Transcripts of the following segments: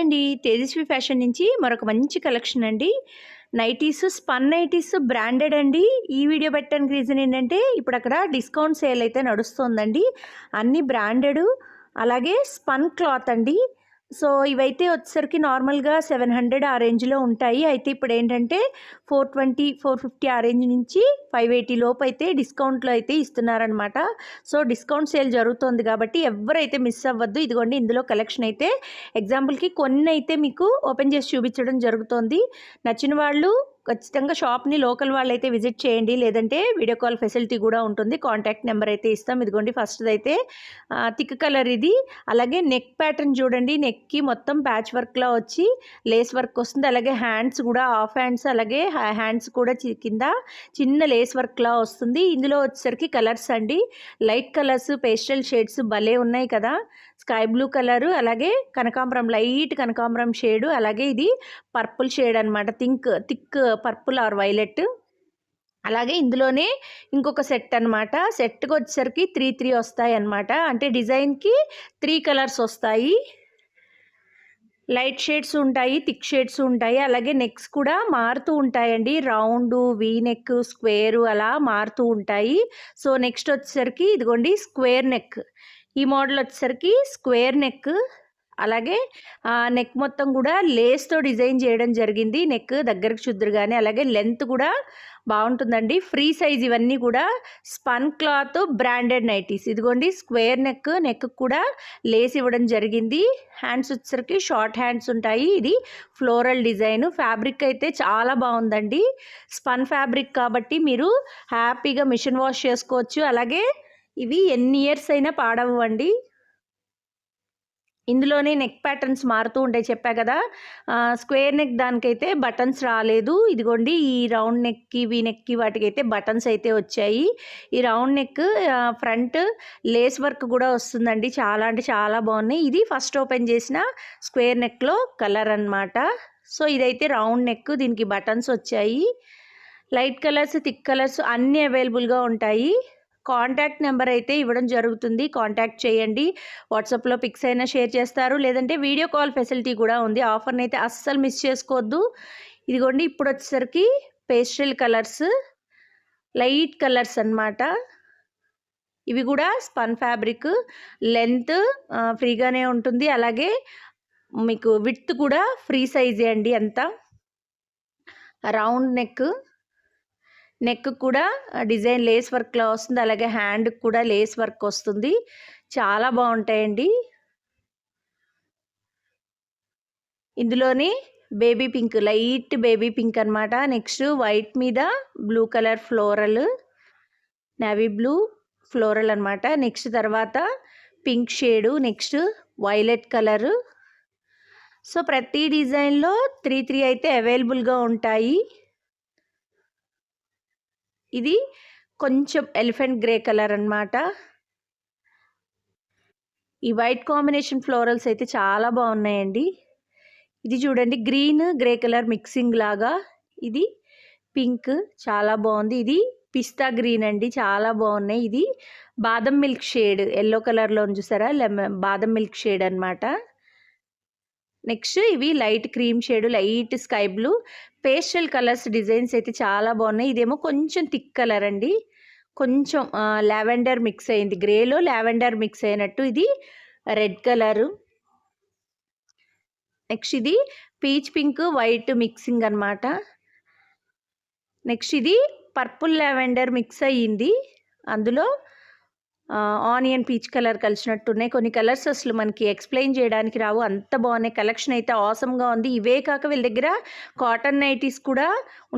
అండి. తేజస్వి ఫ్యాషన్ నుంచి మరొక మంచి కలెక్షన్ అండి. నైటీస్, స్పన్ నైటీస్ బ్రాండెడ్ అండి. ఈ వీడియో పెట్టడానికి రీజన్ ఏంటంటే ఇప్పుడు అక్కడ డిస్కౌంట్ సేల్ అయితే నడుస్తుందండి. అన్ని బ్రాండెడ్, అలాగే స్పన్ క్లాత్ అండి. సో ఇవైతే వచ్చేసరికి నార్మల్గా 700 ఆ రేంజ్లో ఉంటాయి. అయితే ఇప్పుడు ఏంటంటే 420, 450 ఆ రేంజ్ నుంచి 580 లోపు అయితే డిస్కౌంట్లో అయితే ఇస్తున్నారనమాట. సో డిస్కౌంట్ సేల్ జరుగుతుంది కాబట్టి ఎవరైతే మిస్ అవ్వద్దు. ఇదిగోండి ఇందులో కలెక్షన్ అయితే ఎగ్జాంపుల్కి కొన్ని అయితే మీకు ఓపెన్ చేసి చూపించడం జరుగుతుంది. నచ్చిన వాళ్ళు ఖచ్చితంగా షాప్ని లోకల్ వాళ్ళైతే విజిట్ చేయండి, లేదంటే వీడియో కాల్ ఫెసిలిటీ కూడా ఉంటుంది. కాంటాక్ట్ నెంబర్ అయితే ఇస్తాం. ఇదిగోండి ఫస్ట్ది అయితే థిక్ కలర్ ఇది. అలాగే నెక్ ప్యాటర్న్ చూడండి, నెక్కి మొత్తం ప్యాచ్ వర్క్లా వచ్చి లేస్ వర్క్ వస్తుంది. అలాగే హ్యాండ్స్ కూడా హాఫ్ హ్యాండ్స్, అలాగే హ్యాండ్స్ కూడా కింద చిన్న లేస్ వర్క్లా వస్తుంది. ఇందులో వచ్చేసరికి కలర్స్ అండి, లైట్ కలర్స్, పేస్టల్ షేడ్స్ భలే ఉన్నాయి కదా. స్కై బ్లూ కలరు, అలాగే కనకాంబరం, లైట్ కనకాంబరం షేడు, అలాగే ఇది పర్పుల్ షేడ్ అనమాట, థిక్ పర్పుల్ ఆర్ వైలెట్. అలాగే ఇందులోనే ఇంకొక సెట్ అనమాట. సెట్కి వచ్చేసరికి 3 వస్తాయి అనమాట. అంటే డిజైన్కి 3 కలర్స్ వస్తాయి. లైట్ షేడ్స్ ఉంటాయి, థిక్ షేడ్స్ ఉంటాయి. అలాగే నెక్స్ కూడా మారుతూ ఉంటాయండి. రౌండ్, వీ నెక్, స్క్వేరు అలా మారుతూ ఉంటాయి. సో నెక్స్ట్ వచ్చేసరికి ఇదిగోండి స్క్వేర్ నెక్. ఈ మోడల్ వచ్చేసరికి స్క్వేర్ నెక్. అలాగే నెక్ మొత్తం కూడా లేస్తో డిజైన్ చేయడం జరిగింది. నెక్ దగ్గరకు చూద్దరు కానీ, అలాగే లెంత్ కూడా బాగుంటుందండి. ఫ్రీ సైజ్ ఇవన్నీ కూడా స్పన్ క్లాత్ బ్రాండెడ్ నైటీస్. ఇదిగోండి స్క్వేర్ నెక్ కూడా లేస్ ఇవ్వడం జరిగింది. హ్యాండ్స్ వచ్చేసరికి షార్ట్ హ్యాండ్స్ ఉంటాయి. ఇది ఫ్లోరల్ డిజైన్. ఫ్యాబ్రిక్ అయితే చాలా బాగుందండి. స్పన్ ఫ్యాబ్రిక్ కాబట్టి మీరు హ్యాపీగా మిషన్ వాష్ చేసుకోవచ్చు. అలాగే ఇవి ఎన్ని ఇయర్స్ అయినా పాడవండి. ఇందులోనే నెక్ ప్యాటర్న్స్ మారుతూ ఉంటాయి చెప్పా కదా. స్క్వేర్ నెక్ దానికైతే బటన్స్ రాలేదు. ఇదిగోండి ఈ రౌండ్ నెక్కి, వీ నెక్కి వాటికైతే బటన్స్ అయితే వచ్చాయి. ఈ round neck front lace work కూడా వస్తుందండి. చాలా అంటే చాలా బాగున్నాయి. ఇది ఫస్ట్ ఓపెన్ చేసిన స్క్వేర్ నెక్లో కలర్ అన్నమాట. సో ఇదైతే రౌండ్ నెక్, దీనికి బటన్స్ వచ్చాయి. లైట్ కలర్స్, థిక్ కలర్స్ అన్నీ అవైలబుల్గా ఉంటాయి. కాంటాక్ట్ నెంబర్ అయితే ఇవ్వడం జరుగుతుంది. కాంటాక్ట్ చేయండి. వాట్సాప్లో పిక్స్ అయినా షేర్ చేస్తారు, లేదంటే వీడియో కాల్ ఫెసిలిటీ కూడా ఉంది. ఆఫర్ని అయితే అస్సలు మిస్ చేసుకోవద్దు. ఇదిగోండి ఇప్పుడు వచ్చేసరికి పేస్టల్ కలర్స్, లైట్ కలర్స్ అన్నమాట. ఇవి కూడా స్పన్ ఫ్యాబ్రిక్. లెంత్ ఫ్రీగానే ఉంటుంది. అలాగే మీకు విడ్త్ కూడా ఫ్రీ సైజే అండి. అంతా రౌండ్ నెక్ కూడా డిజైన్ లేస్ వర్క్లో వస్తుంది. అలాగే హ్యాండ్కి కూడా లేస్ వర్క్ వస్తుంది. చాలా బాగుంటాయండి. ఇందులోని baby pink, light baby pink అనమాట. నెక్స్ట్ వైట్ మీద blue colour floral, navy blue floral అనమాట. నెక్స్ట్ తర్వాత pink shade, next violet colour. So ప్రతి డిజైన్లో 3 అయితే అవైలబుల్గా ఉంటాయి. ఇది కొంచెం ఎలిఫెంట్ గ్రే కలర్ అన్నమాట. ఈ వైట్ కాంబినేషన్ ఫ్లోరల్స్ అయితే చాలా బాగున్నాయండి. ఇది చూడండి గ్రీన్ గ్రే కలర్ మిక్సింగ్ లాగా. ఇది పింక్ చాలా బాగుంది. ఇది పిస్తా గ్రీన్ అండి, చాలా బాగున్నాయి. ఇది బాదం మిల్క్ షేడ్, ఎల్లో కలర్లో చూసారా, బాదం మిల్క్ షేడ్ అనమాట. నెక్స్ట్ ఇవి light cream shade, light sky blue, pastel colours designs అయితే చాలా బాగున్నాయి. ఇదేమో కొంచెం థిక్ కలర్ అండి, కొంచెం లావెండర్ మిక్స్ అయింది, గ్రేలో లావెండర్ మిక్స్ అయినట్టు. ఇది రెడ్ కలరు. నెక్స్ట్ ఇది పీచ్ పింక్ వైట్ మిక్సింగ్ అనమాట. నెక్స్ట్ ఇది పర్పుల్ లావెండర్ మిక్స్ అయ్యింది. అందులో ఆనియన్ పీచ్ కలర్ కలిసినట్టున్నాయి. కొన్ని కలర్స్ అసలు మనకి ఎక్స్ప్లెయిన్ చేయడానికి రావు, అంత బాగున్నాయి. కలెక్షన్ అయితే ఆసమ్గా ఉంది. ఇవే కాక వీళ్ళ దగ్గర కాటన్ నైటీస్ కూడా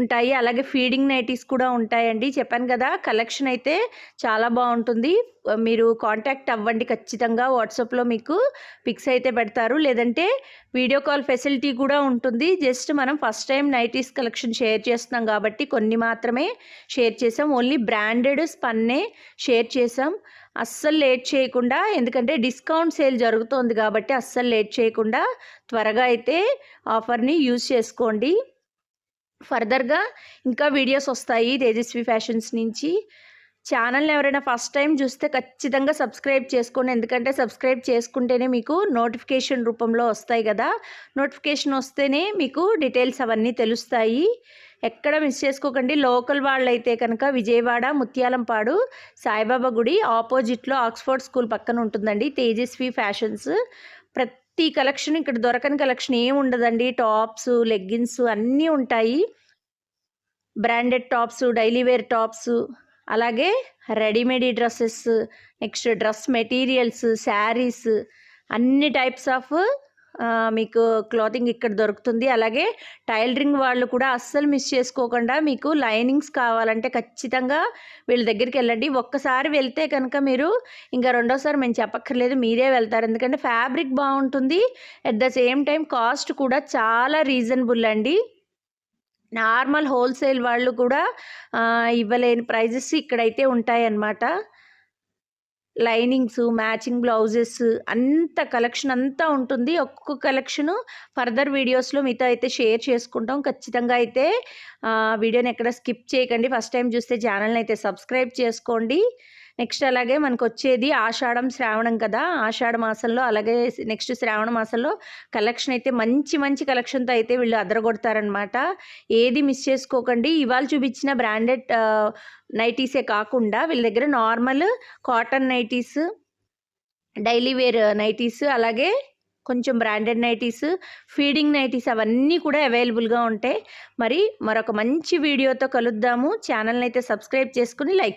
ఉంటాయి, అలాగే ఫీడింగ్ నైటీస్ కూడా ఉంటాయండి. చెప్పాను కదా కలెక్షన్ అయితే చాలా బాగుంటుంది. మీరు కాంటాక్ట్ అవ్వండి ఖచ్చితంగా. వాట్సాప్లో మీకు పిక్స్ అయితే పెడతారు, లేదంటే వీడియో కాల్ ఫెసిలిటీ కూడా ఉంటుంది. జస్ట్ మనం first time nighties collection share చేస్తున్నాం కాబట్టి కొన్ని మాత్రమే షేర్ చేసాం. ఓన్లీ బ్రాండెడ్ స్పన్నే షేర్ చేసాం. అస్సలు లేట్ చేయకుండా, ఎందుకంటే డిస్కౌంట్ సేల్ జరుగుతోంది కాబట్టి అస్సలు లేట్ చేయకుండా త్వరగా అయితే ఆఫర్ని యూజ్ చేసుకోండి. ఫర్దర్గా ఇంకా వీడియోస్ వస్తాయి తేజస్వి ఫ్యాషన్స్ నుంచి. ఛానల్‌ని ఎవరైనా ఫస్ట్ టైం చూస్తే ఖచ్చితంగా సబ్స్క్రైబ్ చేసుకోండి. ఎందుకంటే సబ్స్క్రైబ్ చేసుకుంటేనే మీకు నోటిఫికేషన్ రూపంలో వస్తాయి కదా! నోటిఫికేషన్ వస్తేనే మీకు డీటెయిల్స్ అవన్నీ తెలుస్తాయి. ఎక్కడ మిస్ చేసుకోకండి. లోకల్ వాళ్ళైతే కనుక విజయవాడ ముత్యాలంపాడు సాయిబాబా గుడి ఆపోజిట్‌లో ఆక్స్‌ఫోర్డ్ స్కూల్ పక్కన ఉంటుందండి తేజస్వి ఫ్యాషన్స్. ప్రతి కలెక్షన్ ఇక్కడ దొరకని కలెక్షన్ ఏమి ఉండదండి. టాప్స్, లెగ్గిన్స్ అన్నీ ఉంటాయి. Branded tops, daily wear tops, అలాగే readymade dresses, next dress materials, saris అన్ని టైప్స్ ఆఫ్ మీకు క్లాతింగ్ ఇక్కడ దొరుకుతుంది. అలాగే టైలరింగ్ వాళ్ళు కూడా అస్సలు మిస్ చేసుకోకుండా మీకు లైనింగ్స్ కావాలంటే ఖచ్చితంగా వీళ్ళ దగ్గరికి వెళ్ళండి. ఒక్కసారి వెళ్తే కనుక మీరు ఇంకా రెండోసారి మేము చెప్పక్కర్లేదు, మీరే వెళ్తారు. ఎందుకంటే ఫ్యాబ్రిక్ బాగుంటుంది, at the same time cost కూడా చాలా రీజనబుల్ అండి. నార్మల్ హోల్సేల్ వాళ్ళు కూడా ఇవ్వలేని ప్రైజెస్ ఇక్కడైతే ఉంటాయన్నమాట. లైనింగ్స్, మ్యాచింగ్ బ్లౌజెస్ అంత కలెక్షన్ అంతా ఉంటుంది. ఒక్కొక్క కలెక్షను ఫర్దర్ వీడియోస్‌లో మీతో అయితే షేర్ చేసుకుంటాం. ఖచ్చితంగా అయితే వీడియోని ఎక్కడ స్కిప్ చేయకండి. ఫస్ట్ టైం చూస్తే ఛానల్‌ని అయితే సబ్స్క్రైబ్ చేసుకోండి. నెక్స్ట్ అలాగే మనకొచ్చేది ఆషాఢం, శ్రావణం కదా! ఆషాఢ మాసంలో అలాగే నెక్స్ట్ శ్రావణ మాసంలో కలెక్షన్ అయితే మంచి మంచి కలెక్షన్‌తో అయితే వీళ్ళు అదరగొడతారనమాట. ఏది మిస్ చేసుకోకండి. ఇవాళ చూపించిన బ్రాండెడ్ నైటీసే కాకుండా వీళ్ళ దగ్గర normal cotton nighties, daily wear nighties, అలాగే కొంచెం బ్రాండెడ్ నైటీస్, ఫీడింగ్ నైటీస్ అవన్నీ కూడా అవైలబుల్‌గా ఉంటాయి. మరి మరొక మంచి వీడియోతో కలుద్దాము. ఛానల్‌ని అయితే సబ్స్క్రైబ్ చేసుకొని లైక్